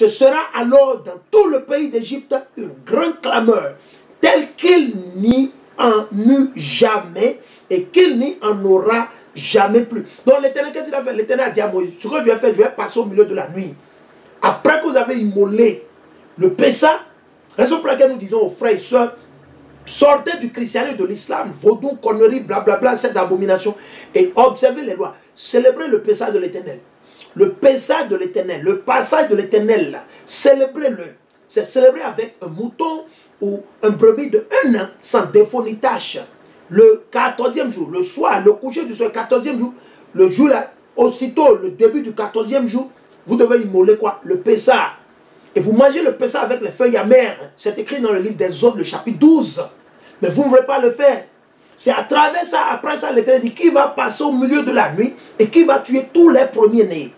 Ce sera alors dans tout le pays d'Égypte une grande clameur, telle qu'il n'y en eut jamais et qu'il n'y en aura jamais plus. Donc l'Éternel, qu'est-ce qu'il a fait? L'Éternel a dit à Moïse, ce que je vais faire, je vais passer au milieu de la nuit. Après que vous avez immolé le Pessah, raison pour laquelle nous disons aux frères et sœurs, sortez du christianisme, de l'islam, vaudou, conneries, blablabla, ces abominations, et observez les lois. Célébrez le Pessah de l'Éternel. Le Pessah de l'Éternel, le passage de l'Éternel, célébrez-le. C'est célébrer avec un mouton ou un brebis de 1 an sans défaut ni tâche. Le 14e jour, le soir, le coucher du soir, 14e jour, le jour là, aussitôt le début du 14e jour, vous devez immoler quoi? Le Pessah. Et vous mangez le Pessah avec les feuilles amères. C'est écrit dans le livre des Exode, le chapitre 12. Mais vous ne voulez pas le faire. C'est à travers ça, après ça, l'Éternel dit qui va passer au milieu de la nuit et qui va tuer tous les premiers-nés.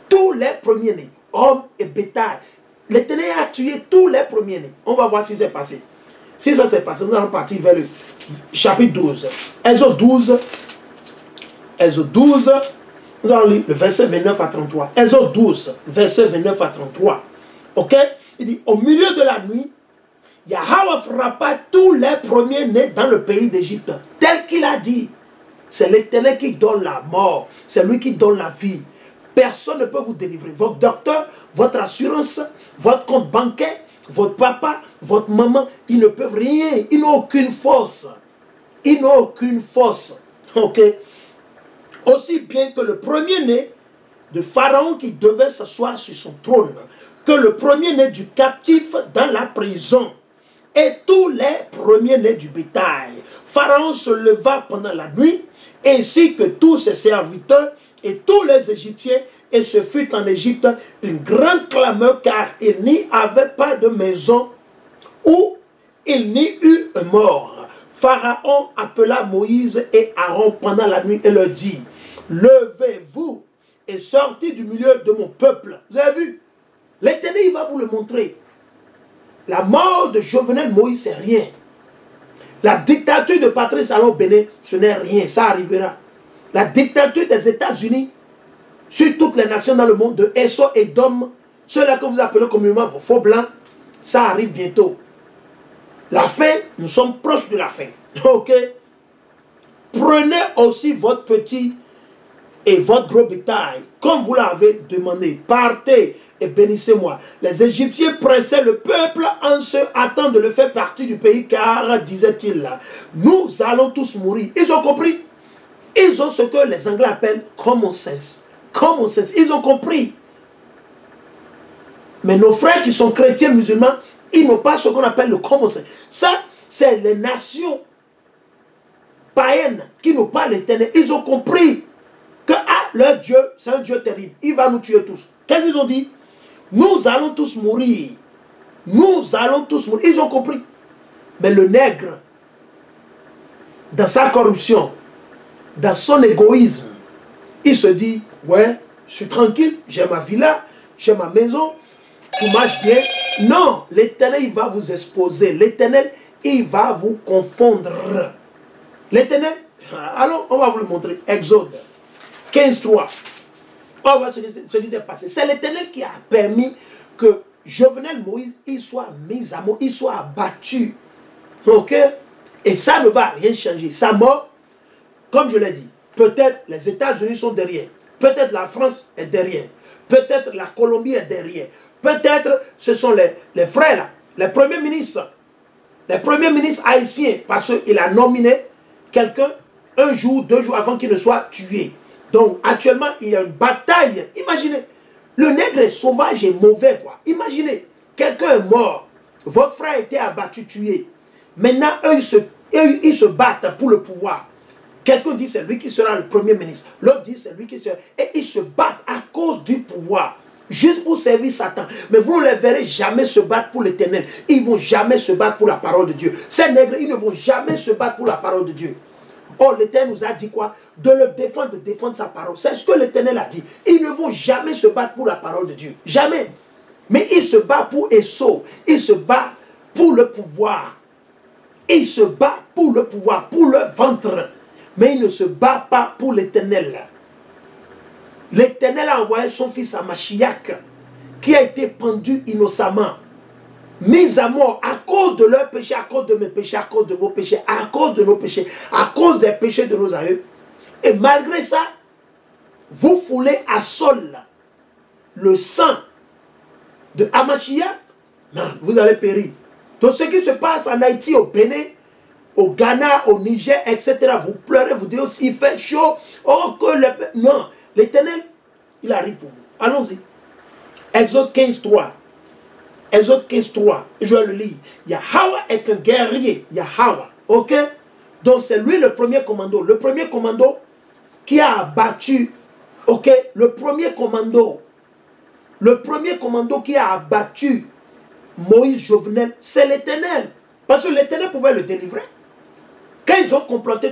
Tous les premiers-nés, hommes et bétail. L'Éternel a tué tous les premiers-nés. On va voir si c'est passé. Si ça s'est passé, nous allons partir vers le chapitre 12. Exode 12. Exode 12. Nous allons lire le verset 29 à 33. Exode 12, verset 29 à 33. Ok? Il dit, au milieu de la nuit, Yahweh frappa tous les premiers-nés dans le pays d'Égypte. Tel qu'il a dit. C'est l'Éternel qui donne la mort. C'est lui qui donne la vie. Personne ne peut vous délivrer. Votre docteur, votre assurance, votre compte bancaire, votre papa, votre maman, ils ne peuvent rien. Ils n'ont aucune force. Ils n'ont aucune force. Ok? Aussi bien que le premier-né de Pharaon qui devait s'asseoir sur son trône, que le premier-né du captif dans la prison, et tous les premiers-nés du bétail. Pharaon se leva pendant la nuit, ainsi que tous ses serviteurs, et tous les Égyptiens, et ce fut en Égypte une grande clameur, car il n'y avait pas de maison où il n'y eut un mort. Pharaon appela Moïse et Aaron pendant la nuit et leur dit, levez-vous et sortez du milieu de mon peuple. Vous avez vu? L'Éternel, il va vous le montrer. La mort de Jovenel Moïse, c'est rien. La dictature de Patrice Talon Bénin, ce n'est rien, ça arrivera. La dictature des États-Unis sur toutes les nations dans le monde, de Esso et Dom, ceux-là que vous appelez communément vos faux blancs, ça arrive bientôt. La fin, nous sommes proches de la fin. Ok? Prenez aussi votre petit et votre gros bétail, comme vous l'avez demandé. Partez et bénissez-moi. Les Égyptiens pressaient le peuple en se hâtant de le faire partie du pays, car, disait-il, nous allons tous mourir. Ils ont compris. Ils ont ce que les Anglais appellent common sense. Common sense. Ils ont compris. Mais nos frères qui sont chrétiens musulmans, ils n'ont pas ce qu'on appelle le common sense. Ça, c'est les nations païennes qui n'ont pas l'Éternel. Ils ont compris que leur Dieu, c'est un Dieu terrible. Il va nous tuer tous. Qu'est-ce qu'ils ont dit? Nous allons tous mourir. Nous allons tous mourir. Ils ont compris. Mais le nègre, dans sa corruption, dans son égoïsme, il se dit, ouais, je suis tranquille, j'ai ma villa, j'ai ma maison, tout marche bien. Non, l'Éternel, il va vous exposer. L'Éternel, il va vous confondre. L'Éternel, allons, on va vous le montrer. Exode 15:3. On va voir ce qui s'est passé. C'est l'Éternel qui a permis que Jovenel Moïse, il soit mis à mort, il soit abattu. Ok? Et ça ne va rien changer. Sa mort, comme je l'ai dit, peut-être les États-Unis sont derrière. Peut-être la France est derrière. Peut-être la Colombie est derrière. Peut-être ce sont les frères là, les premiers ministres. Les premiers ministres haïtiens, parce qu'il a nominé quelqu'un un jour, 2 jours avant qu'il ne soit tué. Donc actuellement, il y a une bataille. Imaginez, le nègre est sauvage et mauvais, quoi. Imaginez, quelqu'un est mort. Votre frère a été abattu, tué. Maintenant, eux, ils se battent pour le pouvoir. Quelqu'un dit c'est lui qui sera le premier ministre. L'autre dit c'est lui qui sera... Et ils se battent à cause du pouvoir. Juste pour servir Satan. Mais vous ne les verrez jamais se battre pour l'Éternel. Ils ne vont jamais se battre pour la parole de Dieu. Ces nègres, ils ne vont jamais se battre pour la parole de Dieu. Oh, l'Éternel nous a dit quoi? De le défendre, de défendre sa parole. C'est ce que l'Éternel a dit. Ils ne vont jamais se battre pour la parole de Dieu. Jamais. Mais ils se battent pour Esso. Ils se battent pour le pouvoir. Ils se battent pour le pouvoir, pour le ventre. Mais ils ne se battent pas pour l'Éternel. L'Éternel a envoyé son fils à Mashiach. qui a été pendu innocemment, mis à mort à cause de leurs péchés, à cause de mes péchés, à cause de vos péchés, à cause de nos péchés, à cause des péchés de nos aïeux. Et malgré ça, vous foulez à sol le sang de Hamashiach, vous allez périr. Donc ce qui se passe en Haïti, au Bénin, au Ghana, au Niger, etc., vous pleurez, vous dites, oh, il fait chaud, oh, que le... Non, l'Éternel, il arrive pour vous. Allons-y. Exode 15.3. Exode 15.3, je vais le lire. Yahweh est un guerrier, Yahweh, ok? Donc c'est lui le premier commando. Le premier commando qui a abattu, ok? Le premier commando qui a abattu Moïse Jovenel, c'est l'Éternel. Parce que l'Éternel pouvait le délivrer. Quand ils ont comploté,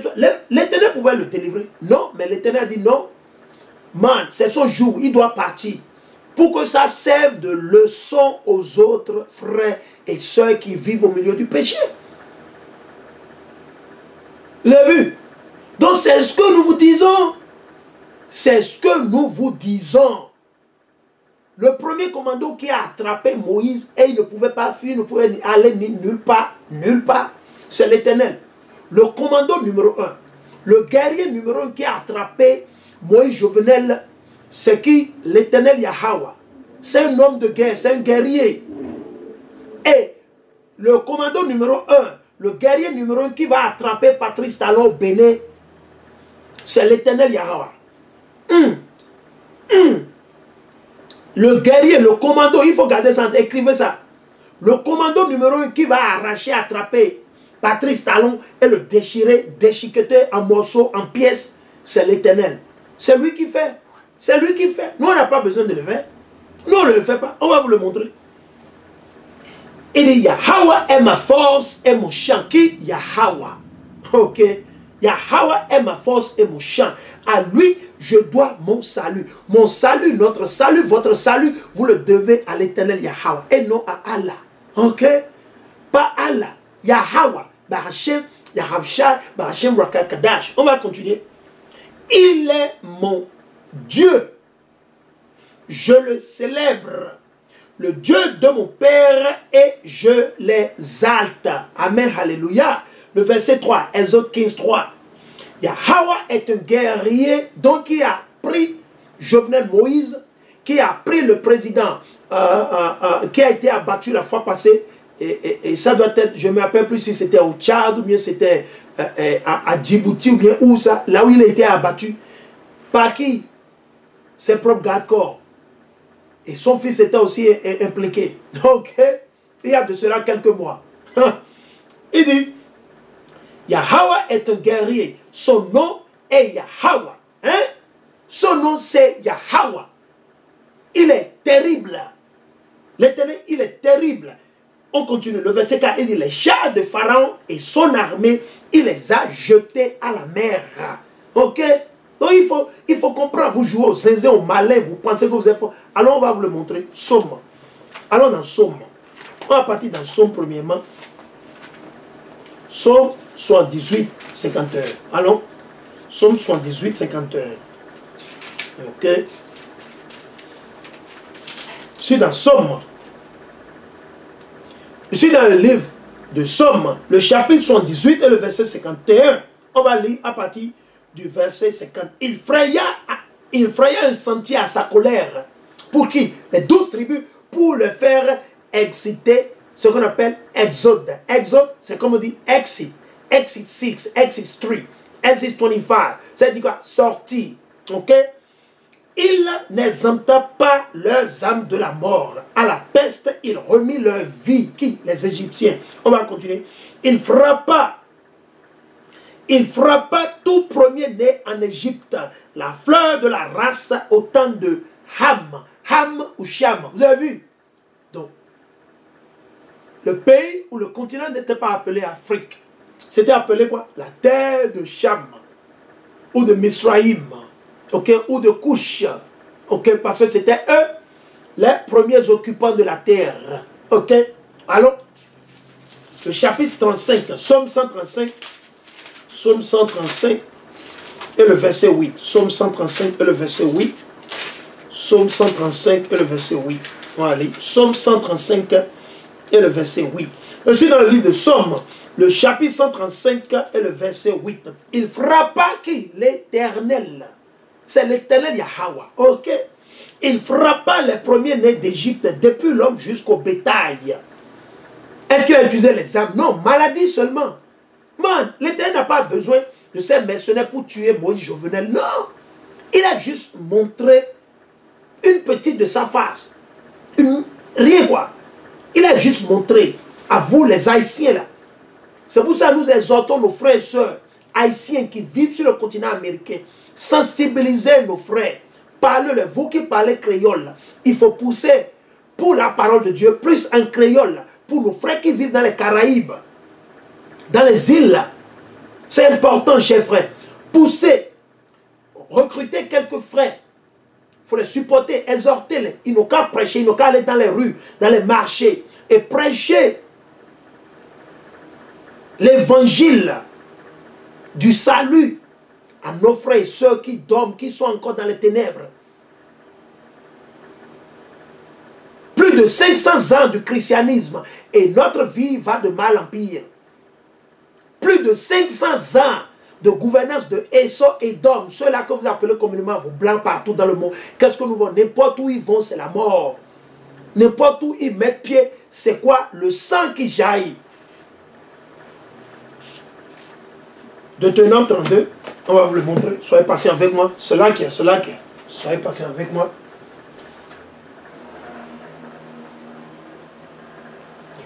l'Éternel pouvait le délivrer. Non, mais l'Éternel a dit non. Man, c'est son jour, il doit partir. Pour que ça serve de leçon aux autres frères et sœurs qui vivent au milieu du péché. Vous avez vu? Donc c'est ce que nous vous disons. C'est ce que nous vous disons. Le premier commando qui a attrapé Moïse et il ne pouvait pas fuir, ne pouvait aller nulle part, c'est l'Éternel. Le commando numéro 1, le guerrier numéro 1 qui a attrapé Moïse Jovenel, c'est qui? L'Éternel Yahweh. C'est un homme de guerre, c'est un guerrier. Et le commando numéro 1, le guerrier numéro 1 qui va attraper Patrice Talon au Bénin, c'est l'Éternel Yahweh. Le guerrier, le commando, il faut garder ça, écrivez ça. Le commando numéro 1 qui va arracher, attraper Patrice Talon et le déchirer, déchiqueter en morceaux, en pièces, c'est l'Éternel. C'est lui qui fait. C'est lui qui fait. Nous, on n'a pas besoin de le faire. Nous, on ne le fait pas. On va vous le montrer. Il dit, Yahweh est ma force et mon chant. Qui? Yahweh. Ok. Yahweh est ma force et mon chant. À lui, je dois mon salut. Mon salut, notre salut, votre salut, vous le devez à l'Éternel Yahweh et non à Allah. Ok? Pas Allah. Yahweh. Bahashem, Yahavshah, Bahashem Rakakadash. On va continuer. Il est mon Dieu. Je le célèbre. Le Dieu de mon Père et je l'exalte. Amen, alléluia. Le verset 3, Exode 15.3. Yahweh est un guerrier, donc qui a pris Jovenel Moïse, qui a pris le président qui a été abattu la fois passée. Et ça doit être, je ne me rappelle plus si c'était au Tchad ou bien c'était à Djibouti ou bien où ça, là où il a été abattu. Par qui? Ses propres gardes-corps. Et son fils était aussi impliqué. Donc, il y a de cela quelques mois. Il dit, Yahweh est un guerrier. Son nom est Yahweh. Hein? Son nom c'est Yahweh. Il est terrible. L'Éternel, il est terrible. On continue. Le verset 4, il dit, les chars de Pharaon et son armée, il les a jetés à la mer. Ok? Donc il faut comprendre. Vous jouez au zinzin, au malin, vous pensez que vous êtes fort. Alors on va vous le montrer. Somme. Allons dans Somme. On va partir dans Somme premièrement. Somme 78, 51. Allons. Somme 78, 51. Ok. Je suis dans Somme. Je suis dans le livre de Somme, le chapitre 78 et le verset 51. On va lire à partir du verset 50. Il fraya un sentier à sa colère. Pour qui? Les 12 tribus, pour le faire exciter, ce qu'on appelle exode. Exode, c'est comme on dit exit. Exit 6, exit 3, exit 25. C'est-à-dire quoi? Sortir. Ok? Il n'exempta pas leurs âmes de la mort. À la peste, il remit leur vie. Qui? Les Égyptiens. On va continuer. Il frappa tout premier-né en Égypte, la fleur de la race au temps de Ham. Ham ou Cham. Vous avez vu? Donc, le pays ou le continent n'était pas appelé Afrique. C'était appelé quoi? La terre de Cham. Ou de Misraïm. Ok? Ou de Couche. Ok? Parce que c'était eux les premiers occupants de la terre. Ok? Alors, le chapitre 35, Somme 135. Somme 135 et le verset 8. Somme 135 et le verset 8. Somme 135 et le verset 8. On va aller. Psaume 135 et le verset 8. Je suis dans le livre de Psaume, le chapitre 135 et le verset 8. Il frappa qui? L'Éternel. C'est l'Éternel Yahweh. Ok. Il frappa les premiers-nés d'Égypte, depuis l'homme jusqu'au bétail. Est-ce qu'il a utilisé les armes? Non, maladie seulement. Man, l'Éternel n'a pas besoin de ces mercenaires pour tuer Moïse Jovenel. Non. Il a juste montré une petite de sa face. Rien quoi. Il a juste montré à vous les Haïtiens là. C'est pour ça que nous exhortons nos frères et sœurs haïtiens qui vivent sur le continent américain. Sensibiliser nos frères. Parlez-le. Vous qui parlez créole, il faut pousser pour la parole de Dieu, plus en créole, pour nos frères qui vivent dans les Caraïbes, dans les îles. C'est important, chers frères. Poussez, recrutez quelques frères. Il faut les supporter, exhorter-les. Ils n'ont qu'à prêcher, ils n'ont qu'à aller dans les rues, dans les marchés et prêcher l'évangile du salut à nos frères et sœurs qui dorment, qui sont encore dans les ténèbres. Plus de 500 ans du christianisme et notre vie va de mal en pire. Plus de 500 ans de gouvernance de Esau et d'hommes, ceux-là que vous appelez communément vos blancs partout dans le monde. Qu'est-ce que nous voyons? N'importe où ils vont, c'est la mort. N'importe où ils mettent pied, c'est quoi? Le sang qui jaillit. Deutéronome 32, on va vous le montrer. Soyez patient avec moi. C'est là qu'il y a, c'est là qu'il y a. Soyez patient avec moi.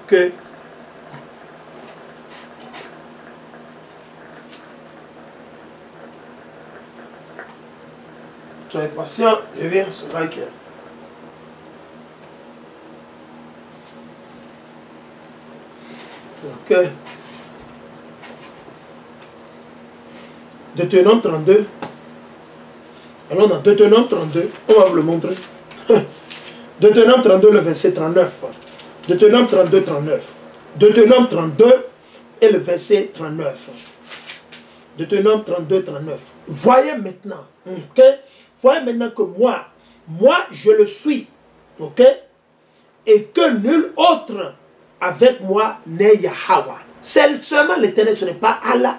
Ok. Soyez patient, je viens, c'est là qu'il y a. Ok. Deutéronome 32. Alors dans Deutéronome 32, on va vous le montrer. Deutéronome 32, le verset 39. Deutéronome 32, 39. Deutéronome 32 et le verset 39. Deutéronome 32, 39. Voyez maintenant, ok? Voyez maintenant que moi je le suis, ok? Et que nul autre avec moi n'est Yahweh. C'est seulement l'Éternel, ce n'est pas Allah.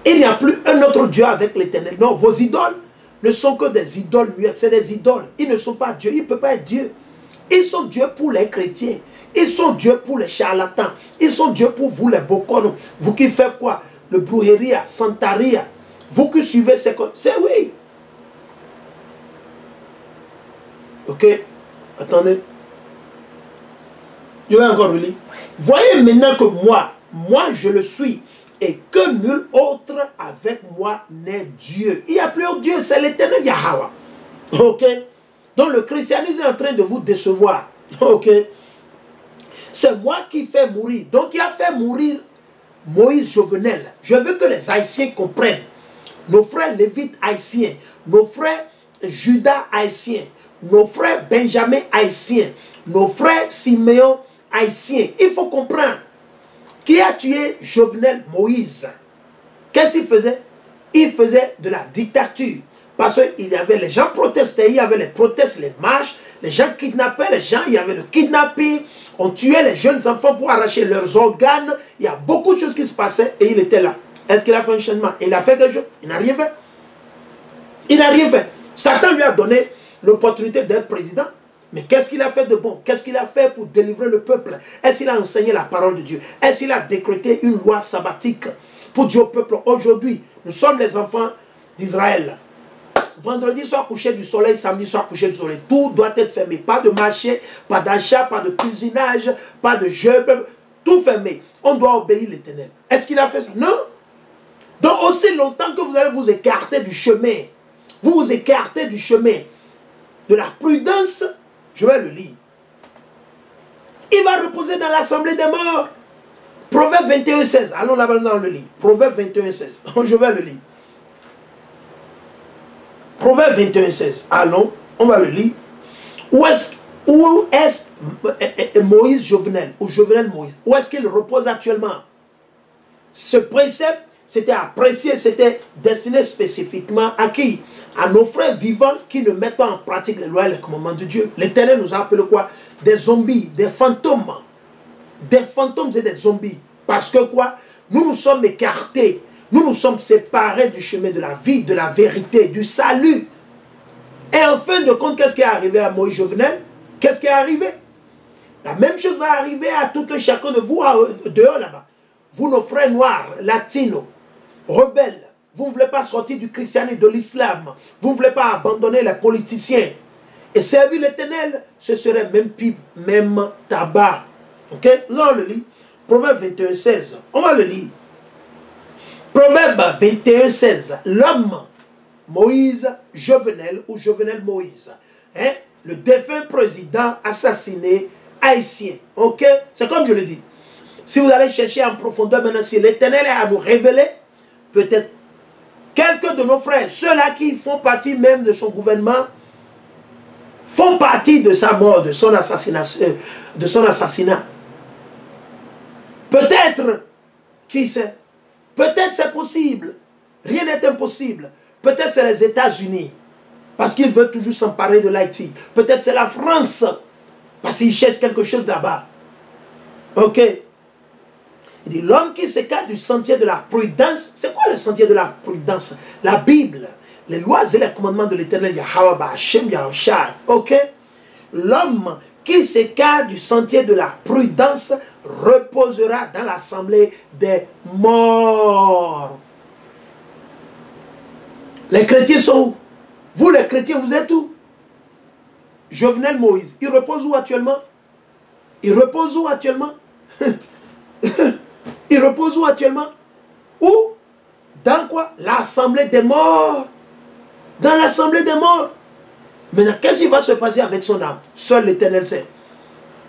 Il n'y a plus un autre Dieu avec l'Éternel. Non, vos idoles ne sont que des idoles muettes. C'est des idoles. Ils ne sont pas Dieu. Ils ne peuvent pas être Dieu. Ils sont Dieu pour les chrétiens. Ils sont Dieu pour les charlatans. Ils sont Dieu pour vous les bokonos. Vous qui faites quoi? Le brujeria, santaria. Vous qui suivez ces... C'est oui. Ok. Attendez. Je vais encore relire. Voyez maintenant que moi je le suis. Et que nul autre avec moi n'est Dieu. Il n'y a plus autre Dieu, c'est l'Éternel Yahweh. Ok? Donc le christianisme est en train de vous décevoir. Ok? C'est moi qui fais mourir. Donc il a fait mourir Moïse Jovenel. Je veux que les Haïtiens comprennent. Nos frères lévites haïtiens, nos frères Judas haïtiens, nos frères Benjamin haïtiens, nos frères Siméon haïtiens. Il faut comprendre. Qui a tué Jovenel Moïse? Qu'est-ce qu'il faisait? Il faisait de la dictature. Parce qu'il y avait les gens protestaient, il y avait les protestes, les marches, les gens kidnappaient les gens, il y avait le kidnapping, on tuait les jeunes enfants pour arracher leurs organes. Il y a beaucoup de choses qui se passaient et il était là. Est-ce qu'il a fait un changement? Il a fait quelque chose? Il n'a rien fait. Il n'a rien fait. Satan lui a donné l'opportunité d'être président. Mais qu'est-ce qu'il a fait de bon? Qu'est-ce qu'il a fait pour délivrer le peuple? Est-ce qu'il a enseigné la parole de Dieu? Est-ce qu'il a décrété une loi sabbatique pour dire au peuple? Aujourd'hui, nous sommes les enfants d'Israël. Vendredi soir coucher du soleil, samedi soir coucher du soleil. Tout doit être fermé. Pas de marché, pas d'achat, pas de cuisinage, pas de jeu. Tout fermé. On doit obéir l'Éternel. Est-ce qu'il a fait ça? Non. Donc aussi longtemps que vous allez vous écarter du chemin, vous vous écartez du chemin de la prudence. Je vais le lire. Il va reposer dans l'assemblée des morts. Proverbe 21, 16. Allons là-bas dans le livre. Proverbe 21, 16. Je vais le lire. Proverbe 21, 16. Allons, on va le lire. Où est Moïse Jovenel? Ou Jovenel Moïse? Où est-ce qu'il repose actuellement? Ce précepte c'était apprécié, c'était destiné spécifiquement à qui? À nos frères vivants qui ne mettent pas en pratique les lois et les commandements de Dieu. L'Éternel nous a appelé quoi? Des zombies, des fantômes. Des fantômes et des zombies. Parce que quoi? Nous nous sommes écartés. Nous nous sommes séparés du chemin de la vie, de la vérité, du salut. Et en fin de compte, qu'est-ce qui est arrivé à Moïse Jovenel? Qu'est-ce qui est arrivé? La même chose va arriver à tout un chacun de vous dehors là-bas. Vous, nos frères noirs, latinos, rebelles, vous ne voulez pas sortir du christianisme, de l'islam. Vous ne voulez pas abandonner les politiciens. Et servir l'Éternel, ce serait même pipe, même tabac. Ok? Là, on le lit. Proverbe 21, 16. On va le lire. Proverbe 21, 16. L'homme, Moïse Jovenel ou Jovenel Moïse, hein? Le défunt président assassiné haïtien. Ok? C'est comme je le dis. Si vous allez chercher en profondeur maintenant, si l'Éternel est à nous révéler, peut-être quelques de nos frères, ceux-là qui font partie même de son gouvernement, font partie de sa mort, de son assassinat. Peut-être, qui sait? Peut-être c'est possible. Rien n'est impossible. Peut-être c'est les États-Unis, parce qu'ils veulent toujours s'emparer de l'Haïti. Peut-être c'est la France, parce qu'ils cherchent quelque chose là-bas. Ok? Il dit, l'homme qui s'écarte du sentier de la prudence. C'est quoi le sentier de la prudence? La Bible, les lois et les commandements de l'Éternel, Yahweh, Hashem, Yahushua. Ok? L'homme qui s'écarte du sentier de la prudence reposera dans l'assemblée des morts. Les chrétiens sont où? Vous les chrétiens, vous êtes où? Jovenel Moïse, il repose où actuellement? Il repose où actuellement? Il repose où actuellement? Où? Dans quoi? L'assemblée des morts. Dans l'assemblée des morts. Maintenant, qu'est-ce qui va se passer avec son âme? Seul l'Éternel sait.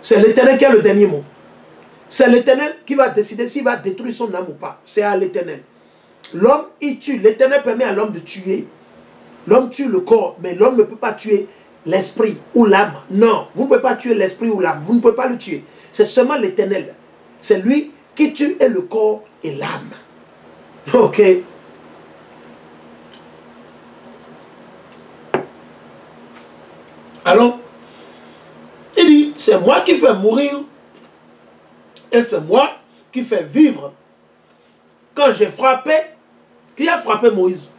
C'est l'Éternel qui a le dernier mot. C'est l'Éternel qui va décider s'il va détruire son âme ou pas. C'est à l'Éternel. L'homme, il tue. L'Éternel permet à l'homme de tuer. L'homme tue le corps, mais l'homme ne peut pas tuer l'esprit ou l'âme. Non, vous ne pouvez pas tuer l'esprit ou l'âme. Vous ne pouvez pas le tuer. C'est seulement l'Éternel. C'est lui qui tue et le corps et l'âme. Ok. Alors, il dit, c'est moi qui fais mourir et c'est moi qui fais vivre. Quand j'ai frappé, qui a frappé Moïse?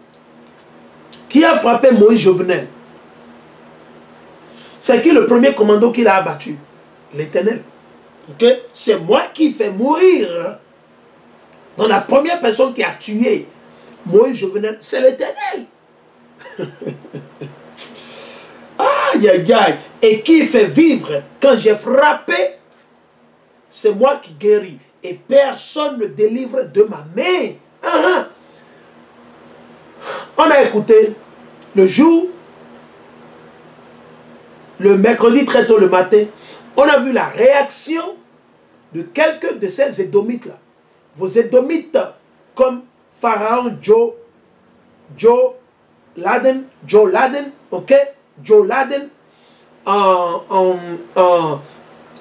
Qui a frappé Moïse Jovenel? C'est qui le premier commando qu'il a abattu? L'Éternel. Ok? C'est moi qui fais mourir. Donc la première personne qui a tué Moïse Jovenel, c'est l'Éternel. Aïe, aïe, aïe. Et qui fait vivre? Quand j'ai frappé, c'est moi qui guéris. Et personne ne délivre de ma main. On a écouté le jour, le mercredi très tôt le matin, on a vu la réaction de quelques de ces Édomites-là. Vos Édomites comme Pharaon Joe Laden, ok? Joe Laden,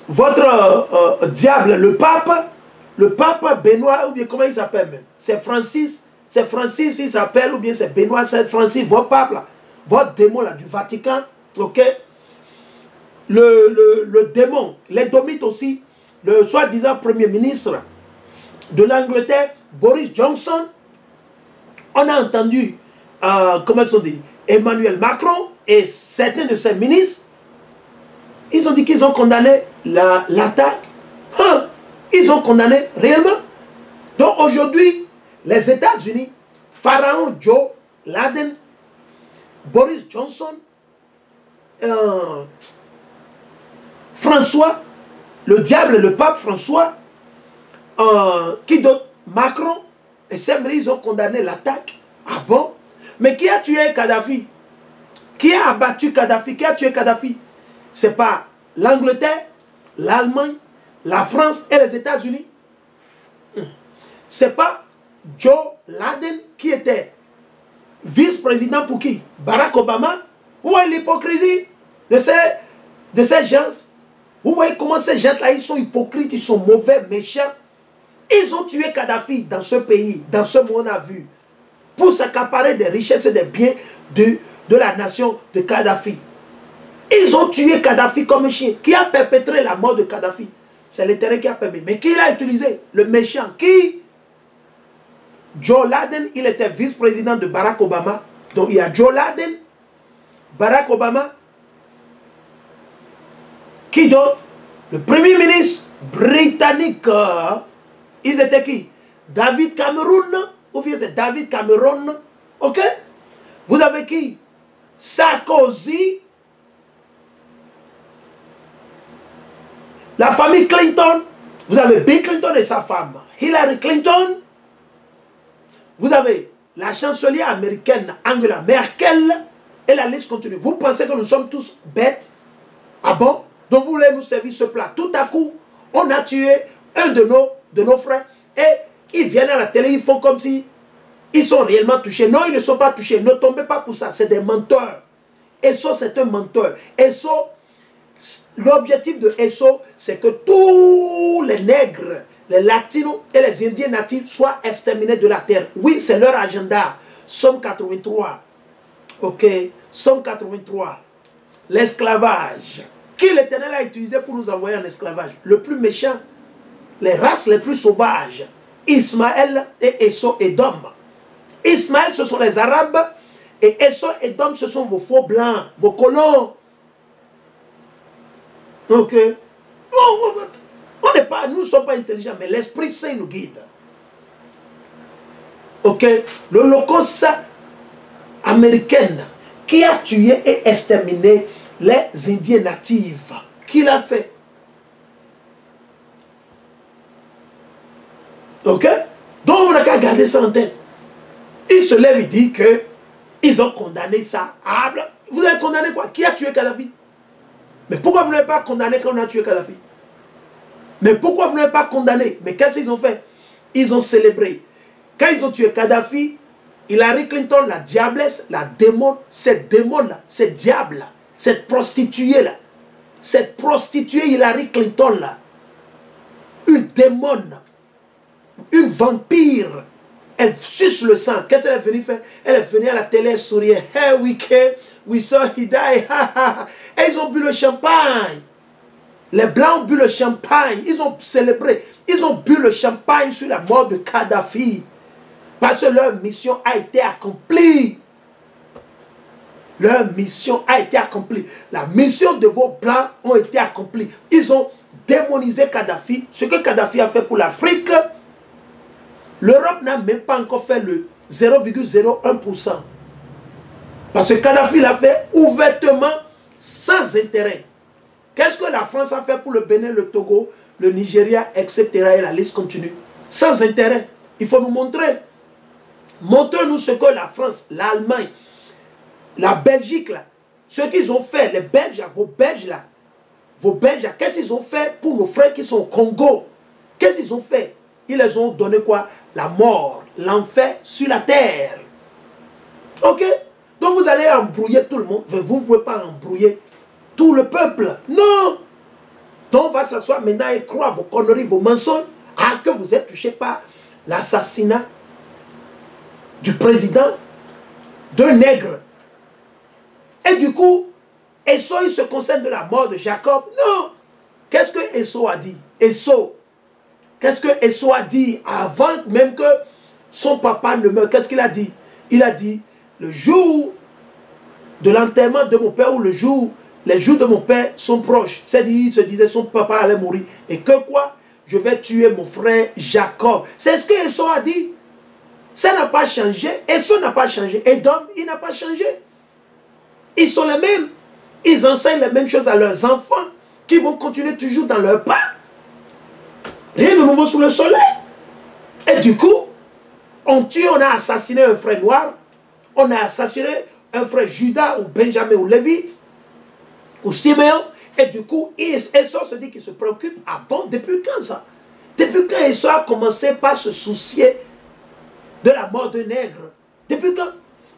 votre diable, le pape Benoît, ou bien comment il s'appelle même? C'est Francis, il s'appelle, ou bien c'est Benoît, c'est Francis, votre pape là, votre démon là du Vatican, ok? Le démon, l'Édomite aussi, le soi-disant premier ministre de l'Angleterre, Boris Johnson, on a entendu, comment on dit, Emmanuel Macron et certains de ses ministres, ils ont dit qu'ils ont condamné l'attaque. Ils ont condamné réellement. Donc aujourd'hui, les États-Unis, Pharaon Joe Laden, Boris Johnson, François, le diable, le pape François, qui d'autre? Macron, et ces ils ont condamné l'attaque. Ah bon? Mais qui a tué Kadhafi? Qui a abattu Kadhafi? Qui a tué Kadhafi? C'est pas l'Angleterre, l'Allemagne, la France et les États-Unis. C'est pas Joe Laden qui était vice-président pour qui? Barack Obama? Où est l'hypocrisie de ces gens? Vous voyez comment ces gens-là, ils sont hypocrites, ils sont mauvais, méchants. Ils ont tué Kadhafi dans ce pays, dans ce monde à vue, pour s'accaparer des richesses et des biens de la nation de Kadhafi. Ils ont tué Kadhafi comme un chien. Qui a perpétré la mort de Kadhafi? C'est l'Éternel qui a permis. Mais qui l'a utilisé? Le méchant. Qui? Joe Laden, il était vice-président de Barack Obama. Donc il y a Joe Laden, Barack Obama. Qui d'autre? Le premier ministre britannique. Ils étaient qui? David Cameron. Ou bien c'est David Cameron. Ok? Vous avez qui? Sarkozy. La famille Clinton. Vous avez Bill Clinton et sa femme. Hillary Clinton. Vous avez la chancelière américaine Angela Merkel. Et la liste continue. Vous pensez que nous sommes tous bêtes? Ah bon? Donc vous voulez nous servir ce plat. Tout à coup, on a tué un de nos frères. Et ils viennent à la télé, ils font comme si ils sont réellement touchés. Non, ils ne sont pas touchés. Ne tombez pas pour ça. C'est des menteurs. Esso, c'est un menteur. Esso, l'objectif de Esso, c'est que tous les nègres, les latinos et les indiens natifs soient exterminés de la terre. Oui, c'est leur agenda. Somme 83. Ok. Somme 83. L'esclavage. Qui l'Éternel a utilisé pour nous envoyer en esclavage? Le plus méchant. Les races les plus sauvages. Ismaël et Esso et Dom. Ismaël, ce sont les Arabes. Et Esso et Dom, ce sont vos faux blancs, vos colons. Ok. Nous ne sommes pas intelligents, mais l'Esprit Saint nous guide. Ok. L'Holocauste américaine qui a tué et exterminé les Indiens natifs. Qui l'a fait? Ok? Donc on n'a qu'à garder ça en tête. Il se lève et dit que ils ont condamné ça. Ah, vous avez condamné quoi? Qui a tué Kadhafi? Mais pourquoi vous n'avez pas condamné quand on a tué Kadhafi? Mais pourquoi vous n'avez pas condamné? Mais qu'est-ce qu'ils ont fait? Ils ont célébré. Quand ils ont tué Kadhafi, Hillary Clinton, la diablesse, la démon, cette démon-là, cette diable-là, cette prostituée-là, cette prostituée Hillary Clinton-là, une démon, une vampire, elle suce le sang. Qu'est-ce qu'elle est venue faire? Elle est venue à la télé, elle souriait. Hey, we saw he die. Et ils ont bu le champagne. Les Blancs ont bu le champagne. Ils ont célébré. Ils ont bu le champagne sur la mort de Kadhafi. Parce que leur mission a été accomplie. Leur mission a été accomplie. La mission de vos Blancs a été accomplie. Ils ont démonisé Kadhafi. Ce que Kadhafi a fait pour l'Afrique, l'Europe n'a même pas encore fait le 0,01%. Parce que Kadhafi l'a fait ouvertement, sans intérêt. Qu'est-ce que la France a fait pour le Bénin, le Togo, le Nigeria, etc. Et la liste continue. Sans intérêt. Il faut nous montrer. Montrez-nous ce que la France, l'Allemagne, la Belgique, là, ce qu'ils ont fait, les Belges, vos Belges, là, qu'est-ce qu'ils ont fait pour nos frères qui sont au Congo? Qu'est-ce qu'ils ont fait? Ils les ont donné quoi? La mort, l'enfer sur la terre. Ok? Donc vous allez embrouiller tout le monde. Vous ne pouvez pas embrouiller tout le peuple. Non! Donc on va s'asseoir maintenant et croire vos conneries, vos mensonges, que vous êtes touché par l'assassinat du président d'un nègre. Et du coup, Esso, il se concerne de la mort de Jacob. Non! Qu'est-ce que Esso a dit? Esso, qu'est-ce que Esso a dit avant même que son papa ne meure? Qu'est-ce qu'il a dit? Il a dit, le jour de l'enterrement de mon père ou les jours de mon père sont proches. C'est-à-dire, il se disait, son papa allait mourir. Et que quoi? Je vais tuer mon frère Jacob. C'est ce que Esso a dit. Ça n'a pas changé. Esso n'a pas changé. Edom, il n'a pas changé. Ils sont les mêmes. Ils enseignent les mêmes choses à leurs enfants qui vont continuer toujours dans leur pas. Rien de nouveau sous le soleil. Et du coup, on tue, on a assassiné un frère noir. On a assassiné un frère Judas ou Benjamin ou Lévite ou Siméon. Et du coup, Esso se dit qu'il se préoccupe. Ah bon, depuis quand ça? Depuis quand Esso a commencé par se soucier de la mort de nègres? Depuis quand?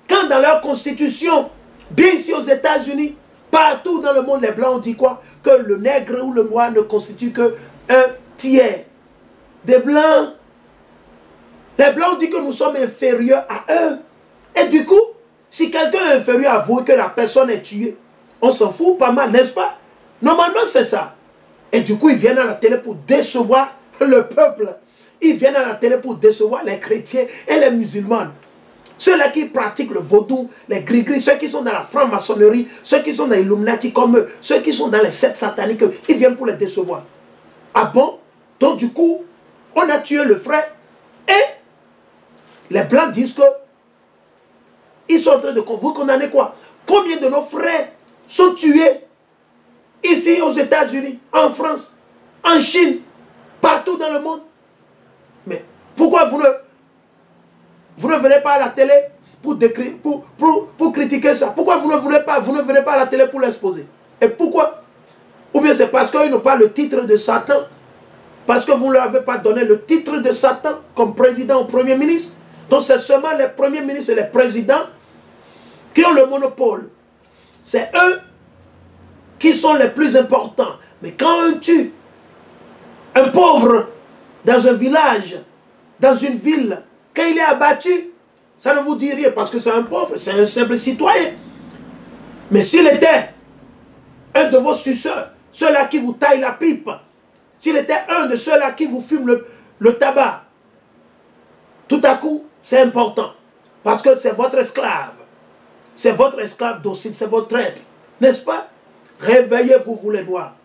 Quand dans leur constitution, bien ici aux États-Unis, partout dans le monde, les Blancs ont dit quoi? Que le nègre ou le noir ne constitue que un tiers. Des Blancs Les Blancs disent que nous sommes inférieurs à eux. Et du coup, si quelqu'un est inférieur à vous et que la personne est tuée, on s'en fout pas mal, n'est-ce pas? Normalement, c'est ça. Et du coup, ils viennent à la télé pour décevoir le peuple. Ils viennent à la télé pour décevoir les chrétiens et les musulmans. Ceux-là qui pratiquent le vaudou, les gris-gris, ceux qui sont dans la franc-maçonnerie, ceux qui sont dans l'Illuminati comme eux, ceux qui sont dans les sectes sataniques, ils viennent pour les décevoir. Ah bon? Donc du coup, on a tué le frère et les Blancs disent que ils sont en train de vous condamner quoi? Combien de nos frères sont tués ici aux États-Unis, en France, en Chine, partout dans le monde? Mais pourquoi vous ne venez pas à la télé pour critiquer ça? Pourquoi vous ne venez pas à la télé pour l'exposer? Et pourquoi? Ou bien c'est parce qu'ils n'ont pas le titre de Satan? Parce que vous ne leur avez pas donné le titre de Satan comme président ou premier ministre? Donc c'est seulement les premiers ministres et les présidents qui ont le monopole. C'est eux qui sont les plus importants. Mais quand on tue un pauvre dans un village, dans une ville, quand il est abattu, ça ne vous dit rien parce que c'est un pauvre, c'est un simple citoyen. Mais s'il était un de vos suceurs, ceux-là qui vous taillent la pipe, s'il était un de ceux-là qui vous fument le tabac, tout à coup, c'est important. Parce que c'est votre esclave. C'est votre esclave docile, c'est votre traître. N'est-ce pas? Réveillez-vous, vous les Noirs.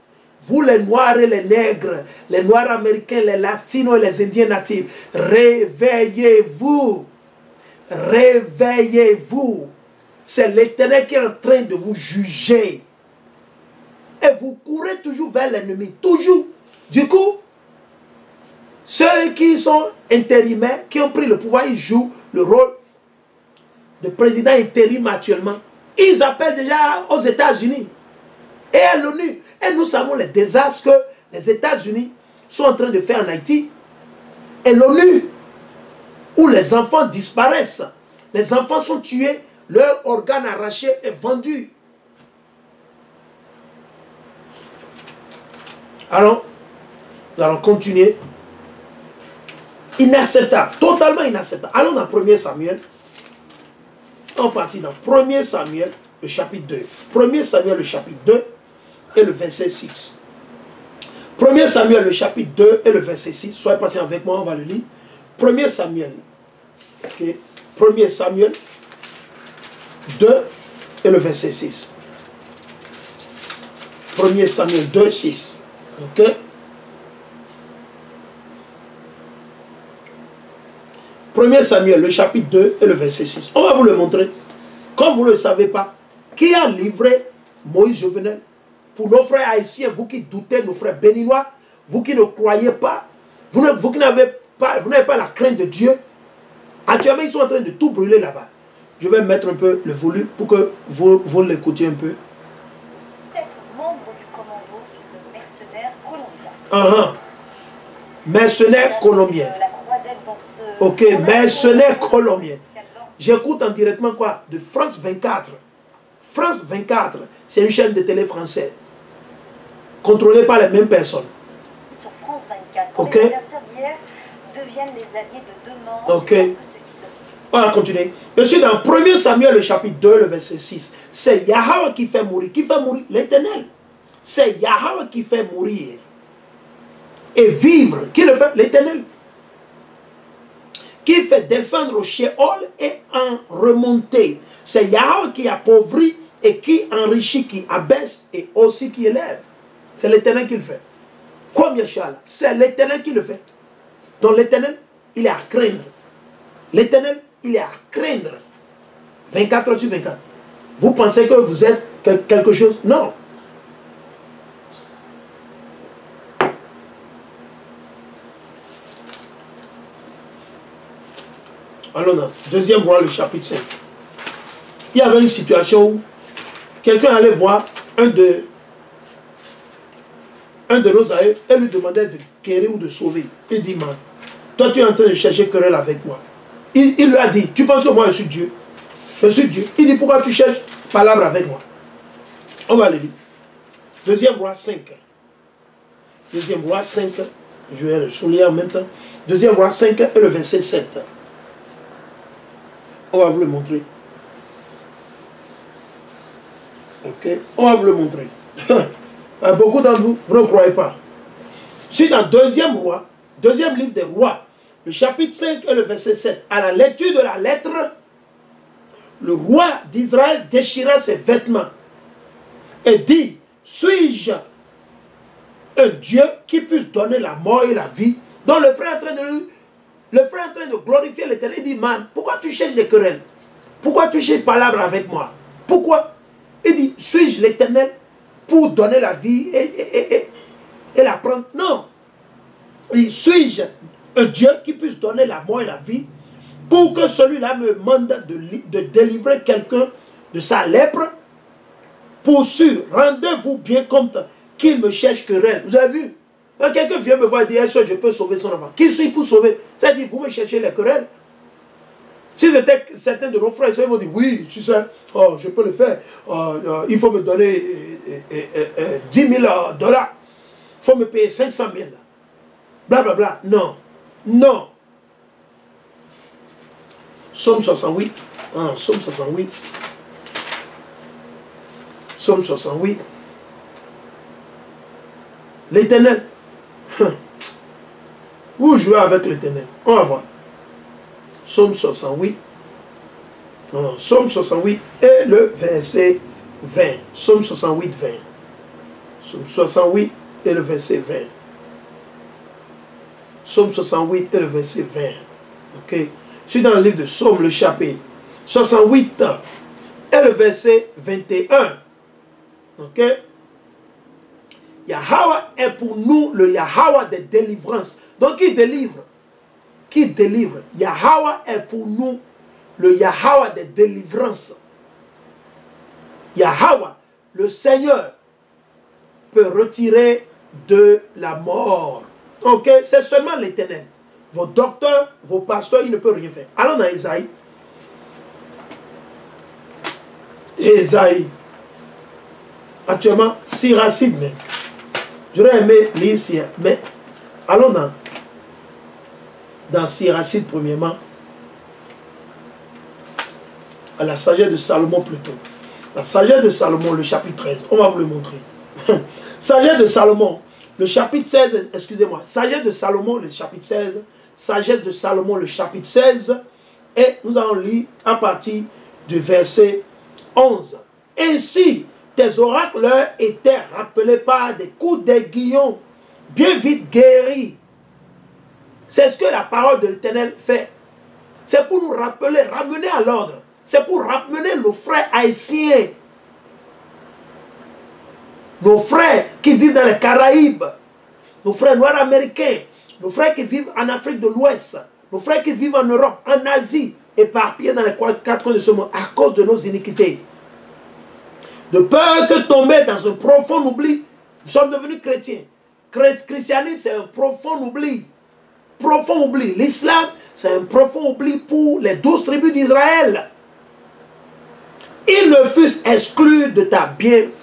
Vous les Noirs et les Nègres, les Noirs américains, les Latinos et les Indiens natifs. Réveillez-vous. Réveillez-vous. C'est l'Éternel qui est en train de vous juger. Et vous courez toujours vers l'ennemi. Toujours. Du coup, ceux qui sont intérimaires, qui ont pris le pouvoir, ils jouent le rôle de président intérim actuellement. Ils appellent déjà aux États-Unis et à l'ONU. Et nous savons les désastres que les États-Unis sont en train de faire en Haïti. Et l'ONU, où les enfants disparaissent, les enfants sont tués, leurs organes arrachés et vendus. Alors, nous allons continuer. Inacceptable, totalement inacceptable. Allons dans 1 Samuel. On partit dans 1 Samuel, le chapitre 2. 1 Samuel, le chapitre 2 et le verset 6. 1 Samuel, le chapitre 2 et le verset 6. Soyez patient avec moi, on va le lire. 1 Samuel. Ok. 1 Samuel 2 et le verset 6. 1 Samuel 2, 6. Ok. 1 Samuel, le chapitre 2 et le verset 6. On va vous le montrer. Comme vous ne le savez pas, qui a livré Moïse Jovenel? Pour nos frères haïtiens, vous qui doutez, nos frères béninois, vous qui ne croyez pas, vous qui n'avez pas la crainte de Dieu, actuellement ils sont en train de tout brûler là-bas. Je vais mettre un peu le volume pour que vous l'écoutiez un peu. 7 membres du commando sont de mercenaires colombiens. Mercenaires colombiens. Ok, mercenaires colombiens. J'écoute en directement quoi? De France 24. France 24, c'est une chaîne de télé française. Contrôlée par les mêmes personnes. Sur France 24, ok. Les adversaires d'hier deviennent les alliés de demain. Ok. On va continuer. Je suis dans 1 Samuel, le chapitre 2, le verset 6. C'est Yahweh qui fait mourir. Qui fait mourir? L'Éternel. C'est Yahweh qui fait mourir. Et vivre. Qui le fait? L'Éternel. Qui fait descendre au Sheol et en remonter. C'est Yahweh qui appauvrit et qui enrichit, qui abaisse et aussi qui élève. C'est l'Éternel qui le fait. Comme Yeshua, c'est l'Éternel qui le fait. Donc l'Éternel, il est à craindre. L'Éternel, il est à craindre. 24 heures sur 24. Vous pensez que vous êtes quelque chose? Non. Allons dans 2e roi, le chapitre 5. Il y avait une situation où quelqu'un allait voir un de nos aïeux et lui demandait de guérir ou de sauver. Il dit, man, toi tu es en train de chercher querelle avec moi. Il lui a dit, tu penses que moi je suis Dieu? Je suis Dieu. Il dit, pourquoi tu cherches palabre avec moi? On va le lire. 2e roi 5. 2e roi 5, Je vais le souligner en même temps. 2e roi 5 et le verset 7. On va vous le montrer. Ok, on va vous le montrer. Beaucoup d'entre vous, vous ne croyez pas. Si dans 2e roi, 2e livre des rois, le chapitre 5 et le verset 7, à la lecture de la lettre, le roi d'Israël déchira ses vêtements et dit, suis-je un Dieu qui puisse donner la mort et la vie? Donc le frère est en train de glorifier l'Éternel. Il dit, man, pourquoi tu cherches les querelles? Pourquoi tu cherches palabres avec moi? Pourquoi? Il dit, suis-je l'Éternel pour donner la vie et la prendre? Non. Il dit, suis-je un Dieu qui puisse donner la mort et la vie pour que celui-là me demande de délivrer quelqu'un de sa lèpre? Pour sûr, rendez-vous bien compte qu'il me cherche querelle. Vous avez vu? Quelqu'un vient me voir et dit, est-ce que je peux sauver son enfant? Qui suis-je pour sauver? C'est-à-dire, vous me cherchez les querelles. Si c'était certains de nos frères, ils vont dire, oui, tu sais, oh, je peux le faire. Il faut me donner 10 000 $. Il faut me payer 500 000. Blablabla. Non. Non. Psaume 68. Psaume 68. Psaume 68. L'Éternel. Vous jouez avec l'Éternel. On va voir. Psaume 68. Non, Psaume 68 et le verset 20. Psaume 68, 20. Psaume 68 et le verset 20. Psaume 68 et le verset 20. Ok. Je suis dans le livre de Psaume, le chapitre 68 et le verset 21. Ok. Yahweh est pour nous le Yahweh de délivrance. Donc qui délivre? Qui délivre? Yahweh est pour nous le Yahweh de délivrance. Yahweh, le Seigneur, peut retirer de la mort. Ok, c'est seulement l'Éternel. Vos docteurs, vos pasteurs, ils ne peuvent rien faire. Allons dans Ésaïe. Ésaïe. Actuellement, Siracide même. J'aurais aimé lire Siracide, mais allons dans Siracide premièrement. À la sagesse de Salomon plutôt. La sagesse de Salomon, le chapitre 13. On va vous le montrer. Sagesse de Salomon, le chapitre 16, excusez-moi. Sagesse de Salomon, le chapitre 16. Sagesse de Salomon, le chapitre 16. Et nous allons lire à partir du verset 11. Ainsi, tes oracles leur étaient rappelés par des coups d'aiguillon, bien vite guéris. C'est ce que la parole de l'Éternel fait. C'est pour nous rappeler, ramener à l'ordre. C'est pour ramener nos frères haïtiens. Nos frères qui vivent dans les Caraïbes. Nos frères noirs américains. Nos frères qui vivent en Afrique de l'Ouest. Nos frères qui vivent en Europe, en Asie, éparpillés dans les 4 coins de ce monde à cause de nos iniquités. De peur que tomber dans un profond oubli, nous sommes devenus chrétiens. Christianisme, c'est un profond oubli. Profond oubli. L'islam, c'est un profond oubli pour les 12 tribus d'Israël. Ils ne fussent exclus de ta bienfaisance.